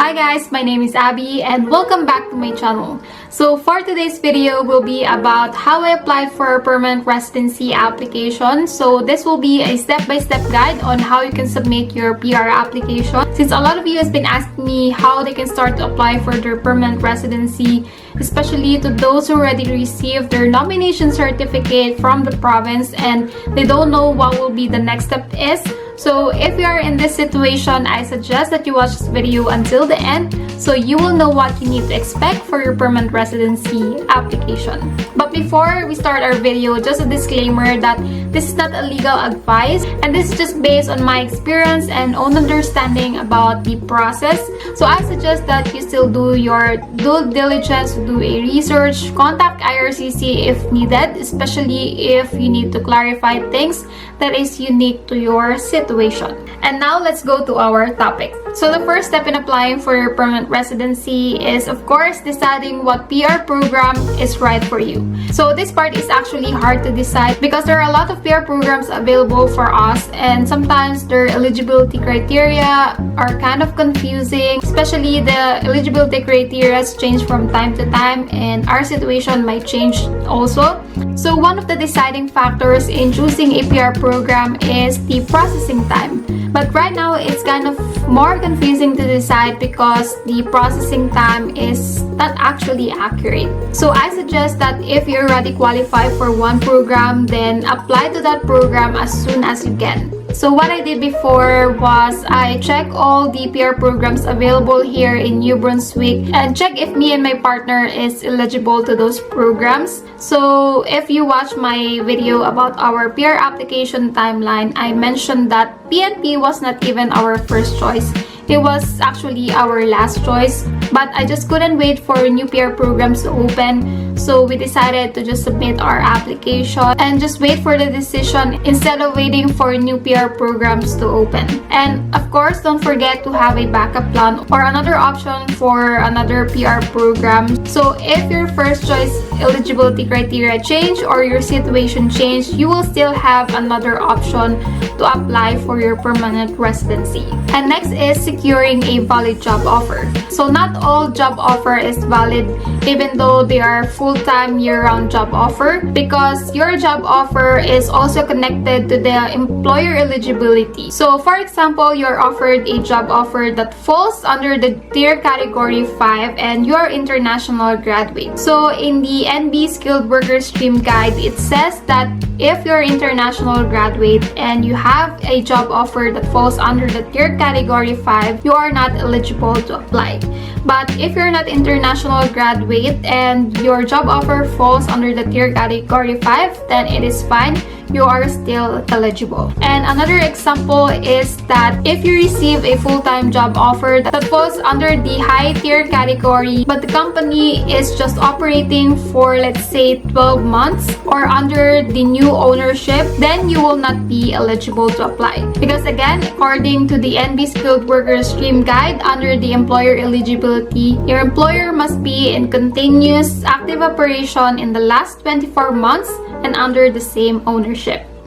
Hi guys, my name is Abby and welcome back to my channel. So for today's video will be about how I applied for a permanent residency application. So this will be a step-by-step guide on how you can submit your PR application. Since a lot of you has been asking me how they can start to apply for their permanent residency, especially to those who already received their nomination certificate from the province and they don't know what will be the next step is. So if you are in this situation, I suggest that you watch this video until the end so you will know what you need to expect for your permanent residency application. But before we start our video, just a disclaimer that this is not a legal advice and this is just based on my experience and own understanding about the process. So I suggest that you still do your due diligence, do a research, contact IRCC if needed, especially if you need to clarify things that is unique to your situation. And now let's go to our topic. So the first step in applying for your permanent residency is of course deciding what PR program is right for you. So this part is actually hard to decide because there are a lot of PR programs available for us and sometimes their eligibility criteria are kind of confusing, especially the eligibility criteria change from time to time and our situation might change also. So one of the deciding factors in choosing a PR program is the processing time. But right now, it's kind of more confusing to decide because the processing time is not actually accurate. So I suggest that if you already qualify for one program, then apply to that program as soon as you can. So what I did before was I checked all the PR programs available here in New Brunswick and check if me and my partner is eligible to those programs. So if you watch my video about our PR application timeline, I mentioned that PNP was not even our first choice. It was actually our last choice, but I just couldn't wait for new PR programs to open, so we decided to just submit our application and just wait for the decision instead of waiting for new PR programs to open. And of course, don't forget to have a backup plan or another option for another PR program. So if your first choice eligibility criteria change or your situation change, you will still have another option to apply for your permanent residency. And next is securing a valid job offer. So not all job offer is valid even though they are full-time year-round job offer because your job offer is also connected to the employer eligibility. So for example, you're offered a job offer that falls under the tier category 5 and you're international graduate. So in the NB Skilled Worker Stream Guide, it says that if you're international graduate and you have a job offer that falls under the tier category 5, you are not eligible to apply. But if you're not international graduate and your job offer falls under the tier category 5, then it is fine. You are still eligible. And another example is that if you receive a full-time job offer that falls under the high tier category, but the company is just operating for let's say 12 months or under the new ownership, then you will not be eligible to apply. Because again, according to the NB Skilled Worker Stream Guide, under the employer eligibility, your employer must be in continuous active operation in the last 24 months and under the same ownership.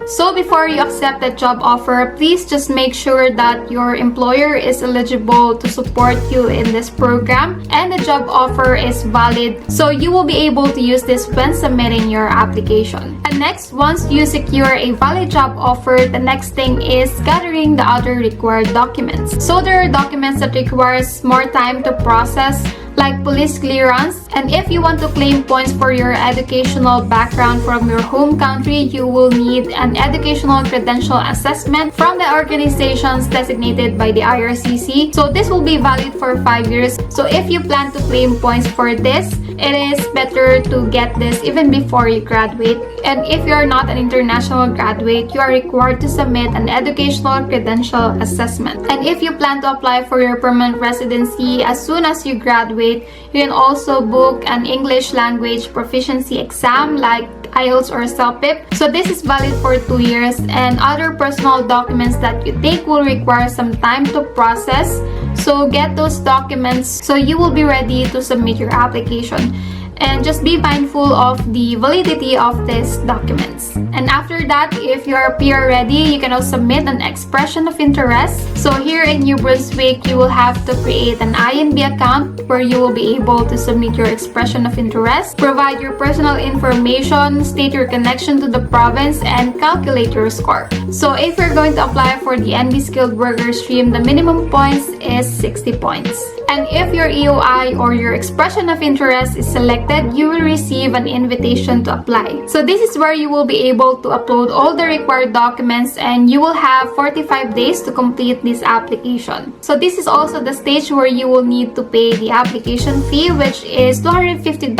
So before you accept that job offer, please just make sure that your employer is eligible to support you in this program and the job offer is valid so you will be able to use this when submitting your application. And next, once you secure a valid job offer, the next thing is gathering the other required documents. So there are documents that requires more time to process like police clearance, and if you want to claim points for your educational background from your home country, you will need an educational credential assessment from the organizations designated by the IRCC. So this will be valid for 5 years. So if you plan to claim points for this, it is better to get this even before you graduate. And if you're not an international graduate, you are required to submit an educational credential assessment. And if you plan to apply for your permanent residency as soon as you graduate, you can also book an English language proficiency exam like IELTS or CELPIP. So this is valid for 2 years, and other personal documents that you think will require some time to process. So get those documents so you will be ready to submit your application. And just be mindful of the validity of these documents. And after that, if you are PR ready, you can also submit an expression of interest. So here in New Brunswick, you will have to create an INB account where you will be able to submit your expression of interest, provide your personal information, state your connection to the province, and calculate your score. So if you're going to apply for the NB Skilled Worker Stream, the minimum points is 60 points. And if your EOI or your expression of interest is selected, you will receive an invitation to apply. So this is where you will be able to upload all the required documents, and you will have 45 days to complete this application. So this is also the stage where you will need to pay the application fee, which is $250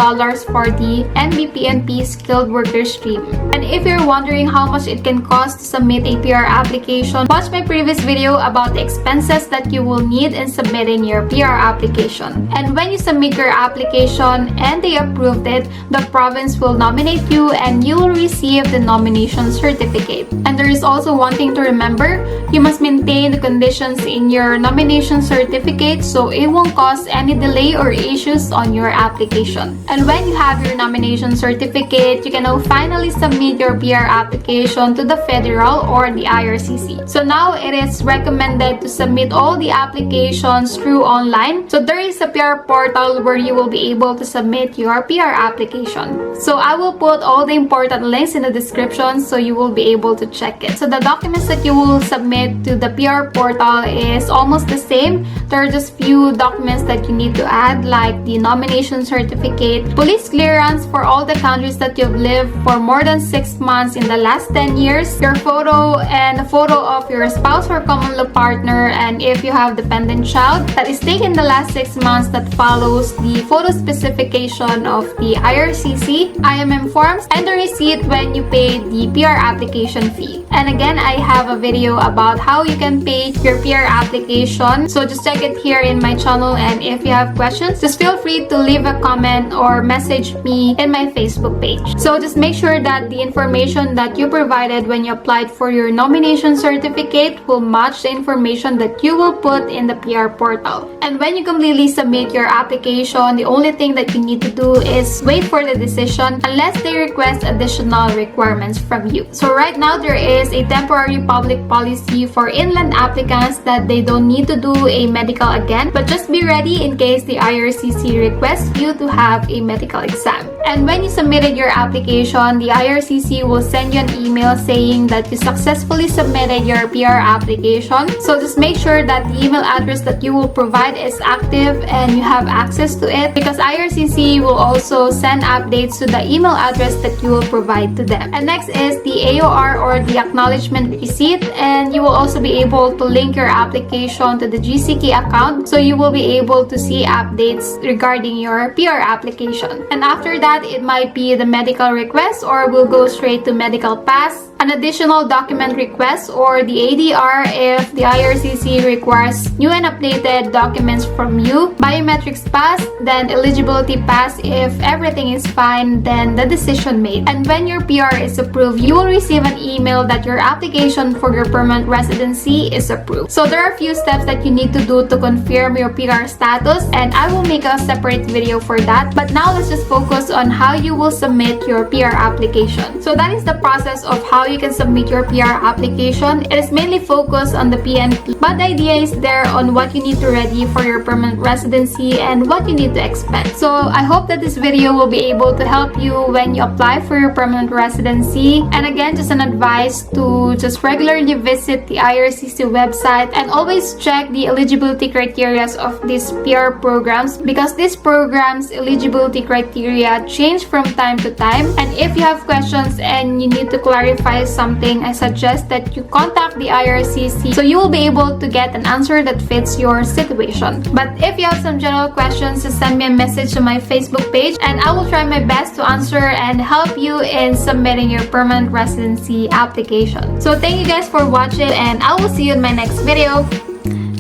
for the NBPNP Skilled Worker Stream. And if you're wondering how much it can cost to submit a PR application, watch my previous video about the expenses that you will need in submitting your PR application. And when you submit your application and they approved it, the province will nominate you and you will receive the nomination certificate. And there is also one thing to remember: you must maintain the conditions in your nomination certificate so it won't cause any delay or issues on your application. And when you have your nomination certificate, you can now finally submit your PR application to the federal or the IRCC. So now it is recommended to submit all the applications through online. So there is a PR portal where you will be able to submit your PR application. So I will put all the important links in the description so you will be able to check it. So the documents that you will submit to the PR portal is almost the same. There are just few documents that you need to add, like the nomination certificate, police clearance for all the countries that you've lived for more than 6 months in the last 10 years, your photo and a photo of your spouse or common law partner, and if you have dependent child that is taken the last 6 months that follows the photo specification of the IRCC, IMM forms, and the receipt when you pay the PR application fee. And again, I have a video about how you can pay your PR application, so just check it here in my channel. And if you have questions, just feel free to leave a comment or message me in my Facebook page. So just make sure that the information that you provided when you applied for your nomination certificate will match the information that you will put in the PR portal. And when you completely submit your application, the only thing that you need to do is wait for the decision unless they request additional requirements from you. So right now, there is a temporary public policy for inland applicants that they don't need to do a medical again, but just be ready in case the IRCC requests you to have a medical exam. And when you submitted your application, the IRCC will send you an email saying that you successfully submitted your PR application. So just make sure that the email address that you will provide is active and you have access to it, because IRCC will also send updates to the email address that you will provide to them. And next is the AOR, or the acknowledgement receipt, and you will also be able to link your application to the GCK account, so you will be able to see updates regarding your PR application. And after that, it might be the medical request, or will go straight to medical pass, an additional document request, or the ADR if the IRCC requires new and updated documents from you, biometrics pass, then eligibility pass. If everything is fine, then the decision made. And when your PR is approved, you will receive an email that your application for your permanent residency is approved. So there are a few steps that you need to do to confirm your PR status, and I will make a separate video for that. But now let's just focus on how you will submit your PR application. So that is the process of how you can submit your PR application. It is mainly focused on the PNP, but the idea is there on what you need to ready for your permanent residency and what you need to expect. So I hope that this video will be able to help you when you apply for your permanent residency. And again, just an advice to just regularly visit the IRCC website and always check the eligibility criteria of these PR programs, because these programs' eligibility criteria change from time to time. And if you have questions and you need to clarify something, I suggest that you contact the IRCC so you will be able to get an answer that fits your situation. But if you have some general questions, just send me a message to my Facebook page and I will try my best to answer and help you in submitting your permanent residency application. So thank you guys for watching, and I will see you in my next video.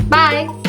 Bye!